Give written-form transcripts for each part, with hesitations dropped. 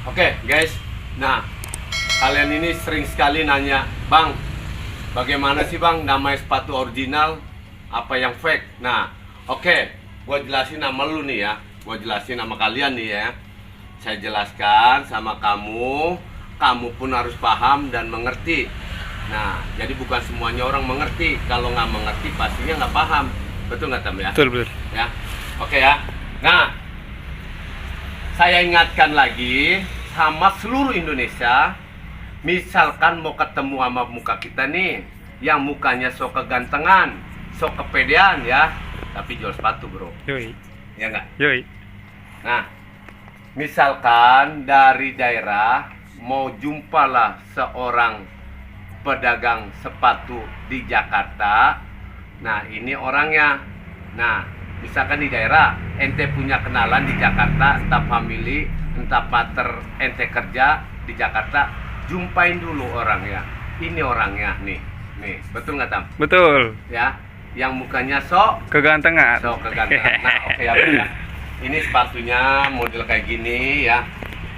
Oke, guys. Nah, kalian ini sering sekali nanya, Bang, bagaimana sih Bang namanya sepatu original, apa yang fake? Nah, oke, gua jelasin nama lu nih ya. Gua jelasin nama kalian nih ya. Saya jelaskan sama kamu, kamu pun harus paham dan mengerti. Nah, jadi bukan semuanya orang mengerti. Kalau nggak mengerti pastinya nggak paham. Betul nggak, Tam ya? Betul, betul. Ya, oke ya. Nah, saya ingatkan lagi sama seluruh Indonesia, misalkan mau ketemu sama muka kita nih, yang mukanya sok kegantengan, sok kepedean ya, tapi jual sepatu bro, Yoi. ya nggak? Yoi. Nah, misalkan dari daerah mau jumpalah seorang pedagang sepatu di Jakarta. Nah, ini orangnya. Nah, misalkan di daerah ente punya kenalan di Jakarta, entah family, entah pater ente kerja di Jakarta, jumpain dulu orangnya. Ini orangnya nih. Nih, betul nggak, Tam? Betul. Ya, yang mukanya sok Kegantengan. kegantengan. Nah, oke ya, Bro, ya. Ini sepatunya model kayak gini ya.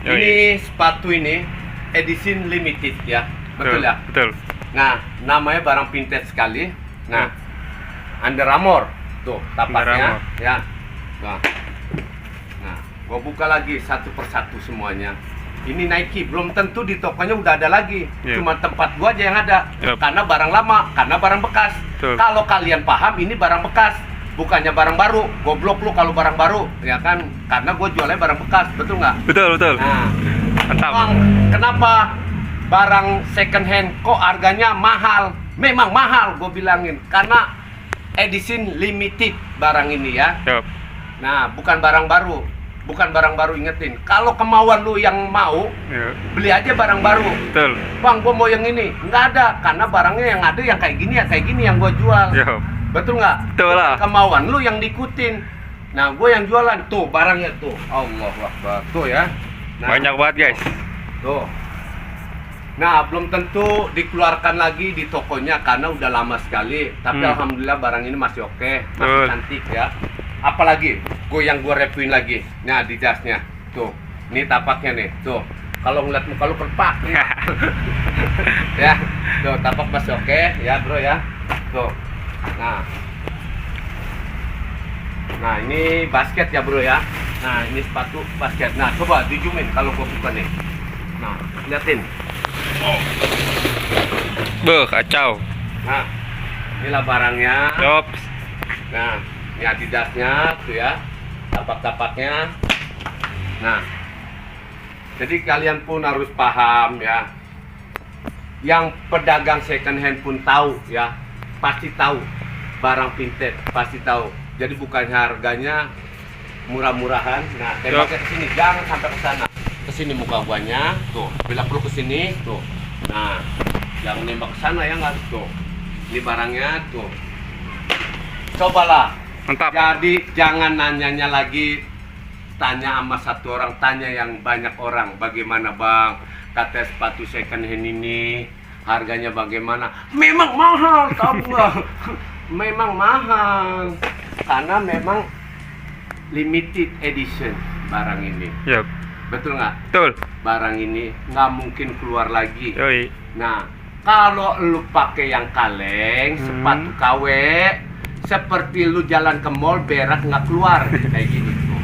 Yoi. Ini sepatu ini edition limited ya. Betul ya? Betul. Nah, namanya barang vintage sekali. Nah, Under Armour. Tuh, tapaknya Armour. ya. Nah, gua buka lagi satu persatu semuanya. Ini Nike, belum tentu di tokonya udah ada lagi. Iya. Cuma tempat gua aja yang ada. Yap. Karena barang lama, karena barang bekas. Betul. Kalau kalian paham ini barang bekas, bukannya barang baru. Goblok lu kalau barang baru, ya kan? Karena gua jualnya barang bekas, betul nggak? Betul, betul. Nah, Mantap. Bang, kenapa barang second hand kok harganya mahal? Memang mahal, gue bilangin, karena edition limited barang ini ya. Yap. Nah, bukan barang baru, bukan barang baru, ingetin. Kalau kemauan lu yang mau, Yap. beli aja barang baru. Betul. Bang, gue mau yang ini, nggak ada, karena barangnya yang ada yang kayak gini ya, kayak gini yang gue jual. Yap. Betul nggak? Betul lah. Kemauan lu yang diikutin. Nah, gue yang jualan tuh barangnya tuh. Allahu Akbar. Tuh ya. Nah, Banyak banget, guys. tuh. Nah, belum tentu dikeluarkan lagi di tokonya karena udah lama sekali. Tapi alhamdulillah barang ini masih oke, masih Betul. cantik ya. Apalagi yang gue reviewin lagi. Nah, di jasnya. Tuh. Ini tapaknya nih. Tuh. Kalau ngeliat muka lu kerpak nih. Ya. Tuh, tapak masih oke ya, Bro ya. Tuh. Nah. Nah, ini basket ya, Bro ya. Nah, ini sepatu basket. Nah, coba dijumin kalau gua buka nih. Nah, liatin. Beuh, kacau. Nah, inilah barangnya. Yop. Nah, ini Adidasnya tuh ya. Tapak-tapaknya. Nah, jadi kalian pun harus paham ya. Yang pedagang second hand pun tahu ya. Pasti tahu barang vintage, pasti tahu. Jadi bukan harganya murah-murahan. Nah, tembaknya ke sini, jangan sampai ke sana. Ke sini muka guanya, tuh. Bila perlu ke sini, tuh. Nah, jangan nembak ke sana ya nggak tuh. Ini barangnya tuh. Cobalah. Mantap. Jadi jangan nanyanya lagi, tanya sama satu orang, tanya yang banyak orang. Bagaimana Bang? Kata sepatu second hand ini harganya bagaimana? Memang mahal, tahu nggak? Memang mahal. Karena memang limited edition barang ini. Yap. Betul nggak? Betul. Barang ini nggak mungkin keluar lagi. Yoi. Nah, kalau lu pakai yang kaleng, sepatu KW, seperti lu jalan ke mall berak nggak keluar kayak gini tuh.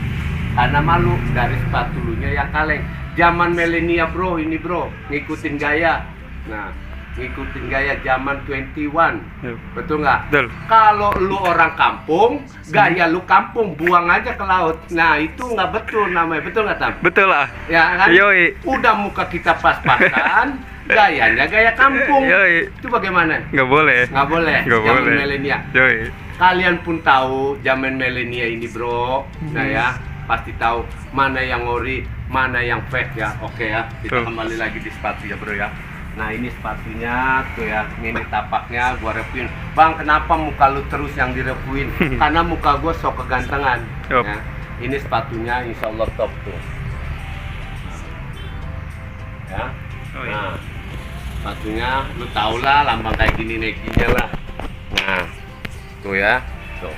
Karena malu dari sepatu lunya yang kaleng. Zaman milenial bro, ini bro, ngikutin gaya. Nah, ngikutin gaya zaman 21. Yep. Betul nggak? Betul. Kalau lu orang kampung, gaya lu kampung, buang aja ke laut. Nah, itu nggak betul namanya. Betul nggak, Tam? Betul lah. Ya kan? Yoi. Udah muka kita pas-pasan, gayanya gaya kampung. Yoi. Itu bagaimana? Nggak boleh. Nggak boleh. Nggak Zaman boleh. milenial. Yoi. Kalian pun tahu zaman milenial ini, bro. Nah ya, pasti tahu mana yang ori, mana yang fake ya. Oke ya. Kita Betul. kembali lagi di sepatu ya, bro ya. Nah, ini sepatunya tuh ya. Ini tapaknya gua reviewin. Bang, kenapa muka lu terus yang direviewin? Karena muka gua sok kegantengan. Yup. Ya. Ini sepatunya insya Allah top tuh. Ya. Oh, iya. Nah, sepatunya lu tau lah lambang kayak gini Nike-nya lah. Nah, tuh ya, tuh.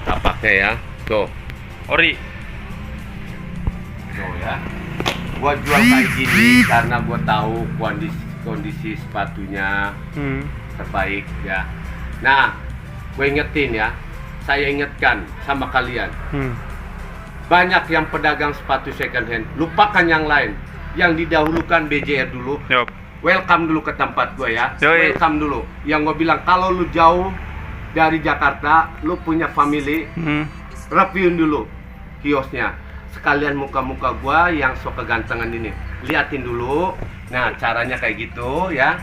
Tapaknya ya, tuh. Ori. So ya, gua jual kayak gini karena gua tahu kondisi sepatunya terbaik ya. Nah, gue ingetin ya, saya ingatkan sama kalian, banyak yang pedagang sepatu second hand, lupakan yang lain, yang didahulukan BJR dulu. Yup. Welcome dulu ke tempat gue ya. Yoi. Welcome dulu. Yang gue bilang, kalau lu jauh dari Jakarta, lu punya family, reviewin dulu kiosnya. Sekalian muka-muka gue yang sok kegantengan ini, liatin dulu. Nah, caranya kayak gitu ya.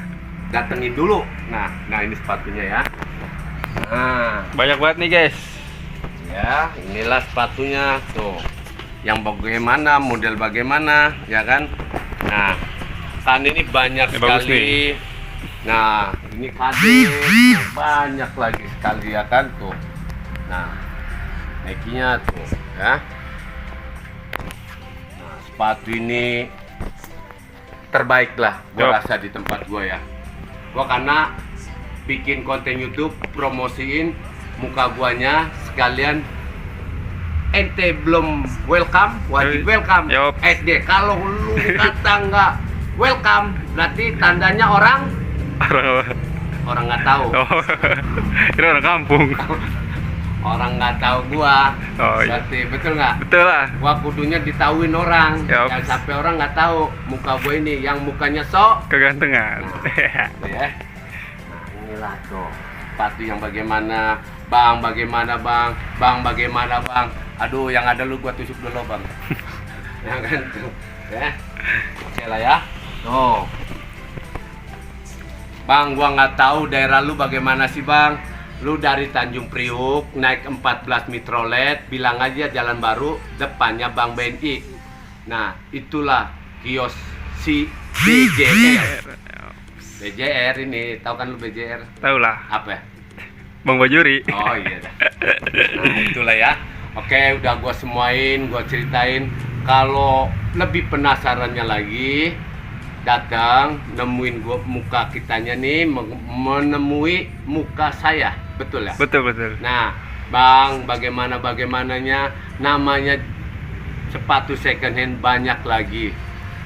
Datengin dulu. Nah ini sepatunya ya. Nah, Banyak banget nih guys. ya, inilah sepatunya tuh. Yang bagaimana, model bagaimana, ya kan? Nah, kan ini banyak bagus sekali. nih. Nah, ini kade banyak lagi sekali ya kan tuh. Nah, Nike-nya tuh ya. Nah, sepatu ini terbaik lah gua Yup. rasa di tempat gua ya. Gua karena bikin konten YouTube, promosiin muka guanya, sekalian ente belum welcome, wajib Yoi. welcome. Yup. SD, kalau lu kata nggak welcome, berarti tandanya orang nggak tahu. Oh, ini orang kampung. Orang nggak tahu gua. Oh, iya. Berarti betul nggak? Betul lah. Gua kudunya ditauin orang. Yup. Jangan sampai orang nggak tahu muka gua ini, yang mukanya sok. Kegantengan. Tuh ya. Nah, inilah tuh sepatu yang bagaimana, bang, bagaimana bang, bang, bagaimana bang. Aduh, yang ada lu gua tusuk dulu bang. Ya kan tuh, ya. Oke lah ya. Tuh, bang, gua nggak tahu daerah lu bagaimana sih bang. Lu dari Tanjung Priuk naik 14 Mitrolet, bilang aja Jalan Baru, depannya Bank BNI. Nah, itulah kios si BJR. BJR ini, tahu kan lu BJR? Tahu lah. Apa ya? Bang Bajuri. Oh iya dah. Nah, itulah ya. Oke, udah gua semuain, gua ceritain. Kalau lebih penasarannya lagi, datang nemuin gua muka kitanya nih, menemui muka saya. Betul ya? Betul. Nah, bang, bagaimananya, namanya sepatu second hand banyak lagi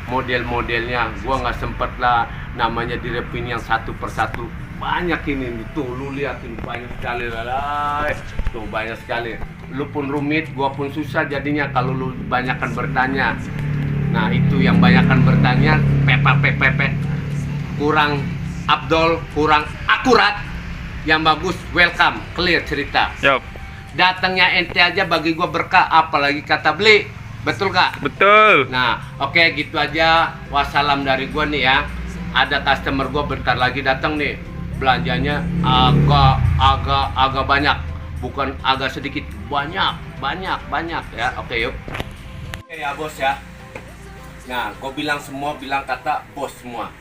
model-modelnya. Gua nggak sempet lah namanya direview yang satu persatu. Banyak ini tuh, lu liatin banyak sekali lah. Tuh banyak sekali. Lu pun rumit, gua pun susah jadinya kalau lu banyakkan bertanya. Nah, itu yang banyakkan bertanya, pepe kurang abdol, kurang akurat. Yang bagus, welcome, clear cerita. Yup. Datangnya ente aja bagi gua berkah, apalagi kata beli. Betul kak? Betul. Nah, oke, gitu aja. Wassalam dari gua nih ya. Ada customer gua bentar lagi datang nih. Belanjanya agak banyak. Bukan agak sedikit, banyak ya. Oke, yuk. Oke ya, bos ya. Nah, gua bilang kata bos semua.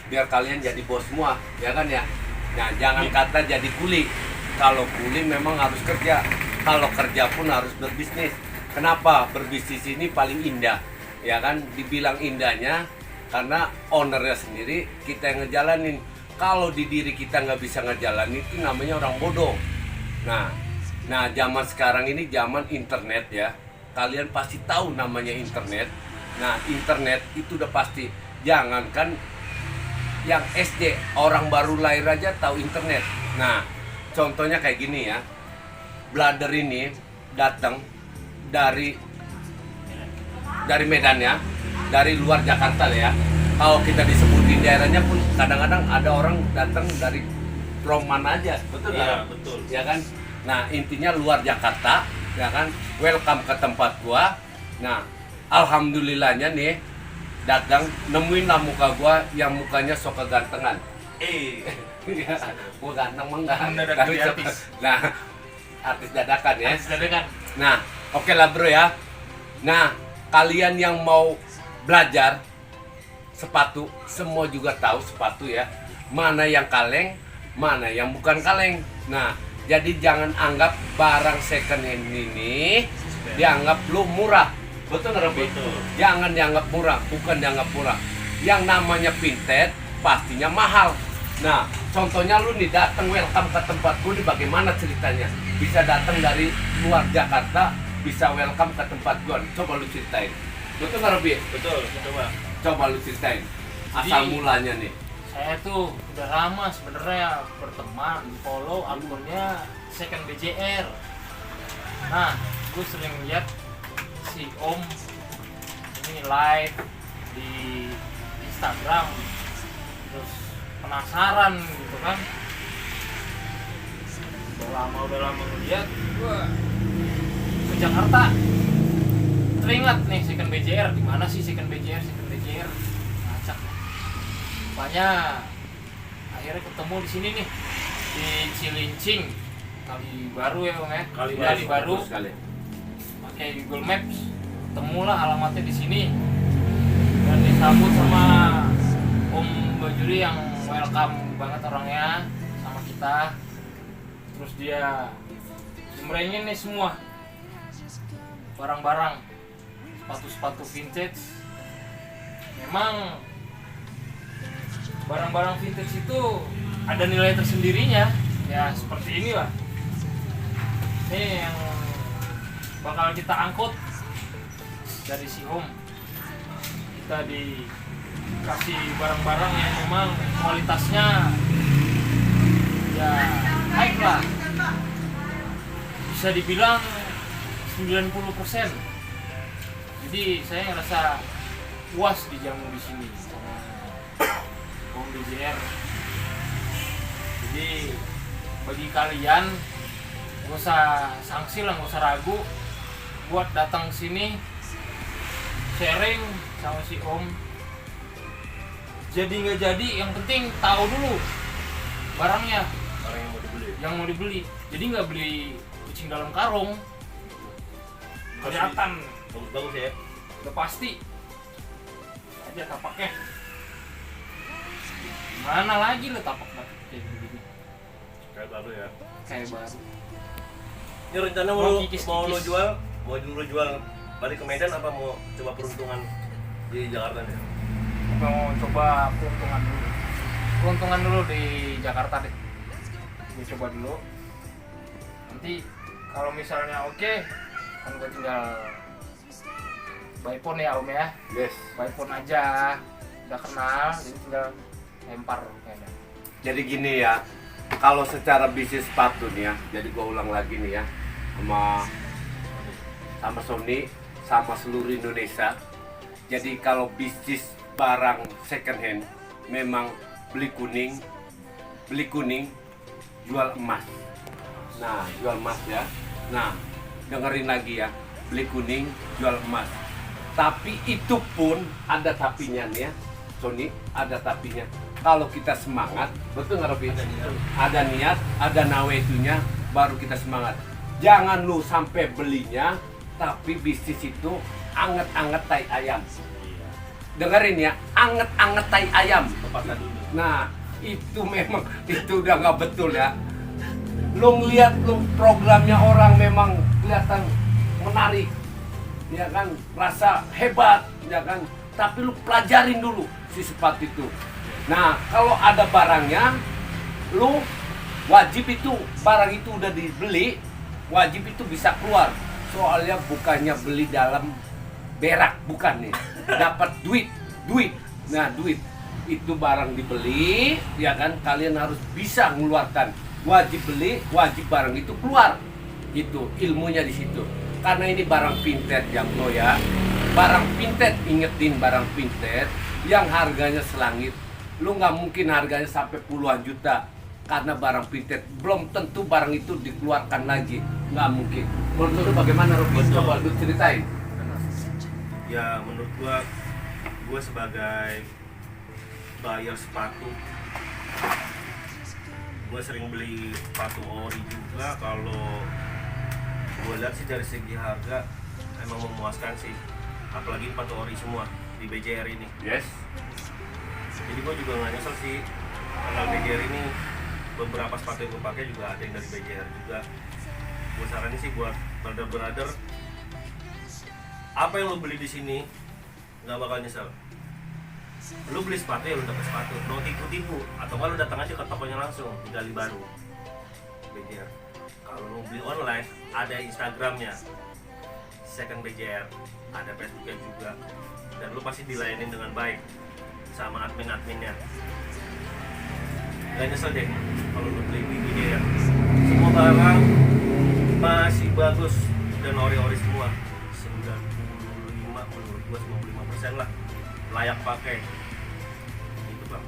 Biar kalian jadi bos semua, ya kan ya? Nah, jangan kata jadi kuli. Kalau kuli memang harus kerja. Kalau kerja pun harus berbisnis. Kenapa? Berbisnis ini paling indah. Ya kan? Dibilang indahnya karena ownernya sendiri, kita yang ngejalanin. Kalau di diri kita nggak bisa ngejalanin, itu namanya orang bodoh. Nah, zaman sekarang ini zaman internet ya. Kalian pasti tahu namanya internet. Nah, internet itu udah pasti. Jangankan yang SD, orang baru lahir aja tahu internet. Nah, contohnya kayak gini ya. Blader ini datang dari Medan ya, dari luar Jakarta ya. Kalau kita disebutin daerahnya pun kadang-kadang ada orang datang dari from mana aja, betul nggak? Iya, betul. Ya kan? Nah, intinya luar Jakarta, ya kan? Welcome ke tempat gua. Nah, alhamdulillahnya nih, datang nemuin lah muka gua yang mukanya sok kegantengan. Gua ganteng mah enggak. Mendadak Tapi jadi sok- artis. Nah, artis dadakan ya. Sedangkan Nah, oke lah bro ya. Nah, kalian yang mau belajar sepatu, semua juga tahu sepatu ya. Mana yang kaleng, mana yang bukan kaleng. Nah, jadi jangan anggap barang second hand ini dianggap lu murah. Betul nggak, Robi? Betul. Jangan dianggap murah, bukan dianggap murah. Yang namanya vintage pastinya mahal. Nah, contohnya lu nih datang welcome ke tempatku, nih bagaimana ceritanya? Bisa datang dari luar Jakarta, bisa welcome ke tempat gua. Coba lu ceritain. Betul nggak Robi? Betul, coba. Coba lu ceritain asal Jadi- mulanya nih. Saya tuh udah lama sebenarnya berteman, follow akunnya Second BJR. Nah, gue sering lihat si Om ini live di Instagram, terus penasaran gitu kan. Udah lama ngeliat, gue ke Jakarta. Teringat nih Second BJR, di mana sih Second BJR? Ngacak. Rupanya akhirnya ketemu di sini nih, di Cilincing, Kali Baru ya Om ya. Kali Baru. Sekali. Pakai Google Maps, temulah alamatnya di sini. Dan disambut sama Om Bajuri yang welcome banget orangnya sama kita. Terus dia jembrengin nih semua barang-barang, sepatu-sepatu vintage. Memang barang-barang vintage itu ada nilai tersendirinya, ya seperti inilah. Ini yang bakal kita angkut dari si Om. Kita dikasih barang-barang yang memang kualitasnya ya high lah, bisa dibilang 90%. Jadi saya ngerasa puas dijamu di sini sama Om BJR. Jadi bagi kalian nggak usah sanksi lah, nggak usah ragu buat datang sini sharing sama si Om. Jadi nggak jadi, yang penting tahu dulu barangnya Orang yang mau dibeli. Jadi nggak beli kucing dalam karung, kelihatan Bagus-bagus ya. udah pasti aja tapaknya. Mana lagi lo tapak kayak begini, Kayak baru ya. kayak baru. Ini rencana Mau mau kikis-kikis. lo jual, mau dulu jual balik ke Medan apa mau coba peruntungan di Jakarta nih? Mau coba peruntungan dulu di Jakarta deh. Gue coba dulu. Nanti kalau misalnya oke, kan gue tinggal by phone ya Om ya. Yes. By phone aja, udah kenal, jadi tinggal lempar kayaknya. Jadi gini ya, kalau secara bisnis sepatu nih ya, jadi gua ulang lagi nih ya, sama Sony, sama seluruh Indonesia. Jadi kalau bisnis barang second hand, memang beli kuning, jual emas. Nah, jual emas ya. Nah, dengerin lagi ya, beli kuning, jual emas. Tapi itu pun ada tapinya nih ya, Sony, ada tapinya. Kalau kita semangat, betul nggak Robi? Ada niat, ada naweitunya, baru kita semangat. Jangan lu sampai belinya, tapi bisnis itu anget-anget tai ayam. Dengerin ya, anget-anget tai ayam. Tepatkan dulu. Nah, itu memang itu udah nggak betul ya. Lu ngeliat lu programnya orang memang kelihatan menarik, ya kan, rasa hebat, ya kan. Tapi lu pelajarin dulu si sepatu itu. Nah, kalau ada barangnya, lu wajib itu barang itu udah dibeli, wajib itu bisa keluar. Soalnya bukannya beli dalam berak, bukan nih. Dapat duit. Nah, duit itu barang dibeli, ya kan, kalian harus bisa mengeluarkan. Wajib beli, wajib barang itu keluar. Itu ilmunya di situ. Karena ini barang vintage ya bro ya. Barang vintage, ingetin barang vintage yang harganya selangit. Lu nggak mungkin harganya sampai puluhan juta karena barang vintage. Belum tentu barang itu dikeluarkan lagi, nggak mungkin. Menurut lu bagaimana Robi? Betul. Coba lu ceritain. Ya menurut gua sebagai buyer sepatu, gua sering beli sepatu ori juga. Kalau gua lihat sih dari segi harga emang memuaskan sih, apalagi sepatu ori semua di BJR ini. Yes. Jadi gua juga nggak nyesel sih karena BJR ini beberapa sepatu yang gua pakai juga ada yang dari BJR juga. Gua saranin sih buat brother-brother, apa yang lo beli di sini nggak bakal nyesel. Lu beli sepatu ya lu dapet sepatu, no tipu-tipu, atau kalau datang aja ke tokonya langsung di Kali Baru BJR. Kalau lu beli online ada Instagramnya second BJR, ada Facebooknya juga, dan lu pasti dilayanin dengan baik sama admin-adminnya. Gak nyesel deh kalau lu beli BJR. Semua barang masih bagus dan ori-ori semua. 95 menurut gua 95% lah layak pakai. Gitu bang.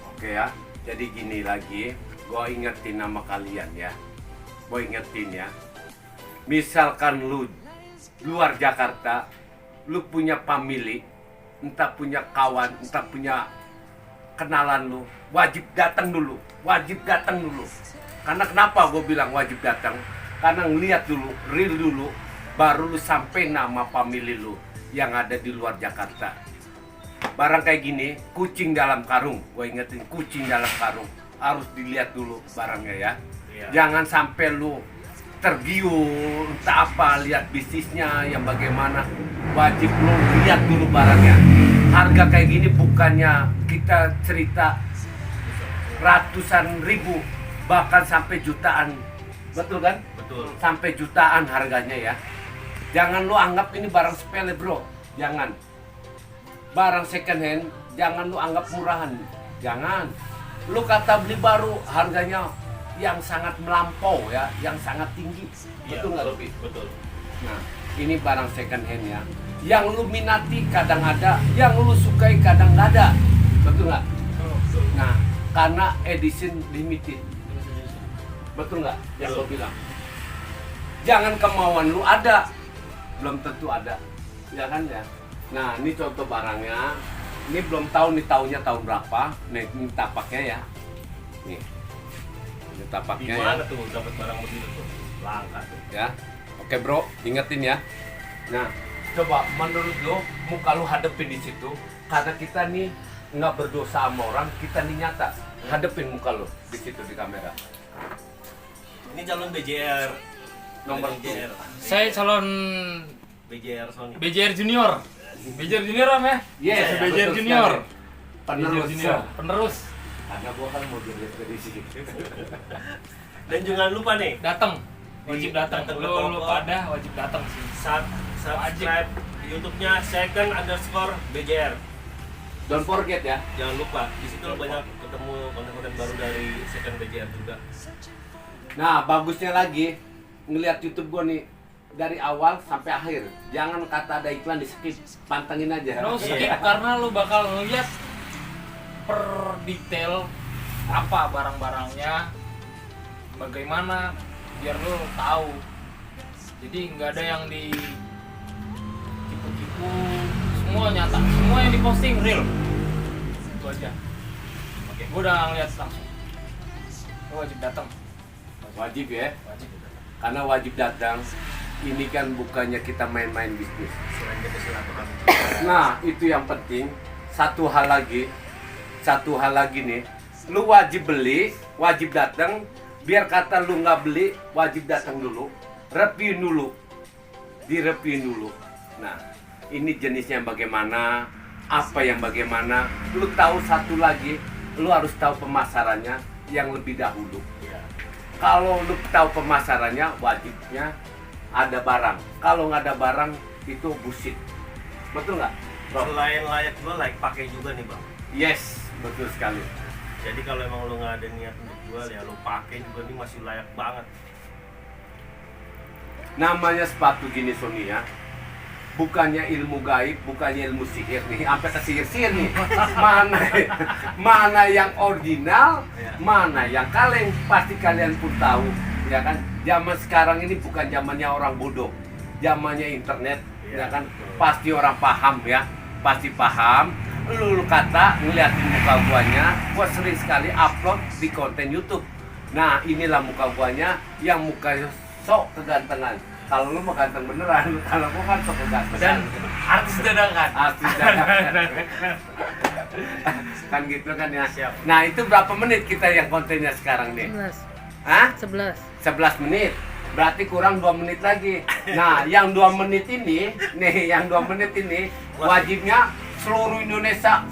Oke ya, jadi gini lagi, gue ingetin nama kalian ya. Gue ingetin ya. Misalkan lu luar Jakarta, lu punya family, entah punya kawan, entah punya kenalan lu, wajib datang dulu. Wajib datang dulu. Karena kenapa gue bilang wajib datang? Karena ngeliat dulu, real dulu, baru lu sampai nama family lu yang ada di luar Jakarta. Barang kayak gini, kucing dalam karung. Gue ingetin, kucing dalam karung. Harus dilihat dulu barangnya ya. Iya. Jangan sampai lu tergiur, entah apa, lihat bisnisnya yang bagaimana. Wajib lu lihat dulu barangnya. Harga kayak gini bukannya kita cerita ratusan ribu, bahkan sampai jutaan. Betul kan? Betul. Sampai jutaan harganya ya. Jangan lu anggap ini barang sepele bro. Jangan. Barang second hand jangan lu anggap murahan. Jangan. Lu kata beli baru harganya yang sangat melampau ya, yang sangat tinggi. Betul nggak lebih? Betul. Nah, ini barang second hand ya. Yang lu minati kadang ada, yang lu sukai kadang nggak ada. Betul nggak? Nah, karena edition limited. Betul nggak? Yang gue bilang. Jangan kemauan lu ada, belum tentu ada. Ya kan ya? Nah, ini contoh barangnya. Ini belum tahu nih tahunnya tahun berapa. Nih, ini tapaknya ya. Nih. Ini tapaknya ya. Gimana tuh dapat barang begitu tuh? Langka tuh. Ya. Oke, bro, ingetin ya. Nah, coba menurut lo muka lo hadepin di situ. Karena kita nih nggak berdosa sama orang, kita nih nyata. Hadepin muka lo di situ di kamera. Ini calon BJR. Nomor BJR. Saya calon BJR Sony. BJR Junior. BJR Junior Om ya? Yes, BJR betul Junior. sekali. Penerus. Junior. Penerus. Karena gua kan mau jadi ekspedisi. Dan jangan lupa nih, Datang. Wajib datang. Datang ke Lo toko. pada wajib datang sih. subscribe YouTube-nya second_BJR. Don't forget ya. Jangan lupa, di situ lo banyak ketemu konten-konten baru dari second BJR juga. Nah, bagusnya lagi ngelihat YouTube gua nih dari awal sampai akhir. Jangan kata ada iklan di skip, pantengin aja. No skip karena lo bakal ngeliat per detail apa barang-barangnya, bagaimana biar lo tahu. Jadi nggak ada yang di tipu-tipu, semua nyata, semua yang diposting real. Itu aja. Oke, gue udah ngeliat langsung. Lo wajib datang. Wajib ya. Wajib. Karena wajib datang. Ini kan bukannya kita main-main bisnis. Selain kita silaturahmi. Nah, itu yang penting. Satu hal lagi nih, lu wajib beli, wajib datang. Biar kata lu nggak beli, wajib datang dulu, reviewin dulu, direviewin dulu. Nah, ini jenisnya bagaimana, apa yang bagaimana. Lu tahu satu lagi, lu harus tahu pemasarannya yang lebih dahulu. Ya. Kalau lu tahu pemasarannya, wajibnya ada barang. Kalau nggak ada barang, itu bullshit. Betul nggak, bro? Selain layak jual, layak pakai juga nih bang. Yes, betul sekali. Jadi kalau emang lo nggak ada niat untuk jual ya lo pakai juga nih masih layak banget. Namanya sepatu gini Sony ya, bukannya ilmu gaib, bukannya ilmu sihir nih, sampai ke sihir-sihir nih. Mana yang original, mana yang kaleng, pasti kalian pun tahu, ya kan? Zaman sekarang ini bukan zamannya orang bodoh, zamannya internet, ya kan? Pasti orang paham ya, pasti paham. Lu kata ngeliatin muka guanya, gua sering sekali upload di konten YouTube. Nah, inilah muka guanya yang muka sok kegantengan. Kalau lu mau ganteng beneran, kalau gua kan sok kegantengan. Dan artis dadakan. Artis dadakan. Kan gitu kan ya. Siap. Nah, itu berapa menit kita yang kontennya sekarang nih? 11. Hah? 11. 11 menit. Berarti kurang 2 menit lagi. Nah, yang 2 menit ini, wajibnya seluruh Indonesia.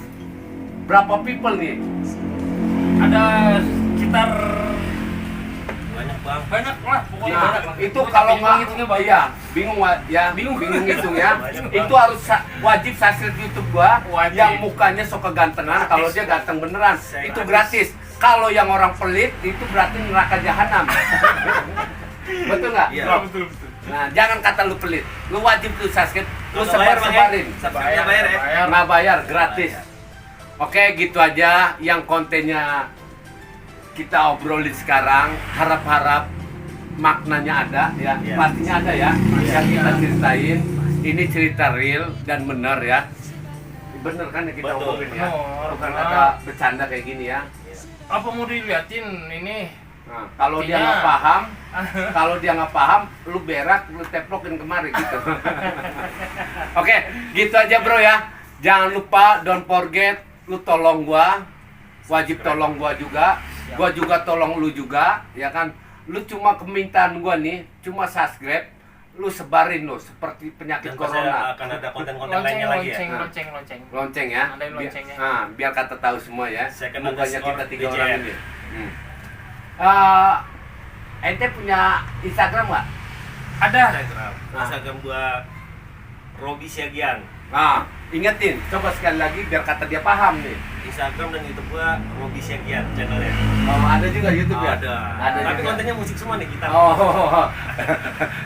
Berapa people nih? Ada sekitar Banyak bang. Banyak lah, pokoknya Nah, banyak lah. itu Gua kalau bingung nggak ngitungnya banyak. iya, bingung ngitung ya. Itu harus wajib subscribe YouTube gua Wajib. yang mukanya sok kegantengan kalau dia ganteng beneran. Itu gratis. Kalau yang orang pelit itu berarti neraka jahanam. Betul nggak? Iya. Betul, betul. Nah, jangan kata lu pelit. Lu wajib tuh subscribe, lu Nggak bayar, Bang, ya? sebar-sebarin. Subscribe-nya bayar ya. Nggak bayar, gratis. Oke, gitu aja yang kontennya kita obrolin sekarang. Harap-harap maknanya ada ya. Iya. Pastinya ada ya. Yang kita ceritain ini cerita real dan benar ya. Bener kan yang kita Betul. omongin ya. Benar, Bukan benar. ada bercanda kayak gini ya. Apa mau diliatin ini? Nah, kalau dia Intinya- nggak paham, lu berak, lu teplokin kemari gitu. Oke, gitu aja bro ya. Jangan lupa, don't forget, lu tolong gua, wajib tolong gua juga. Gua juga tolong lu juga, ya kan? Lu cuma kemintaan gua nih, cuma subscribe, lu sebarin lu seperti penyakit Dan pasti corona. akan ada konten-konten Lonceng, lainnya lagi ya. lonceng, Nah. lonceng, lonceng. Lonceng ya. Ada yang loncengnya. Biar kata tahu semua ya. Second Bukannya underscore kita 3 BJR. orang ini. Ente punya Instagram nggak? Ada. Instagram. Nah. Instagram gua Robi Siagian. Nah, ingetin, coba sekali lagi biar kata dia paham nih. Instagram dan YouTube gua Robi Siagian channelnya. Oh, ada juga YouTube ya? Ada. Tapi juga. kontennya musik semua nih kita. Oh,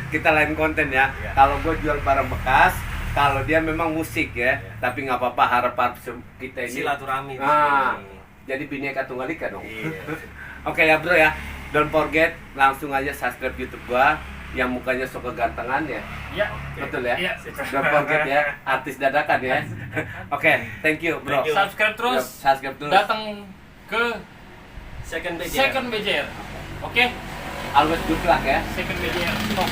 kita lain konten ya. Iya. Kalau gue jual barang bekas, kalau dia memang musik ya. Iya. Tapi nggak apa-apa, harapan kita ini. Silaturahmi. Ah, Ini. jadi Bhinneka Tunggal Ika dong. Iya. Oke ya bro ya, don't forget langsung aja subscribe YouTube gua yang mukanya sok kegantengan ya. Iya. Betul ya? Iya. Don't forget ya, artis dadakan ya. Oke, thank you bro. Thank you. Subscribe terus. Subscribe terus. Datang ke Second BJR. Second BJR. Oke? Always good luck ya. Second BJR. Stop.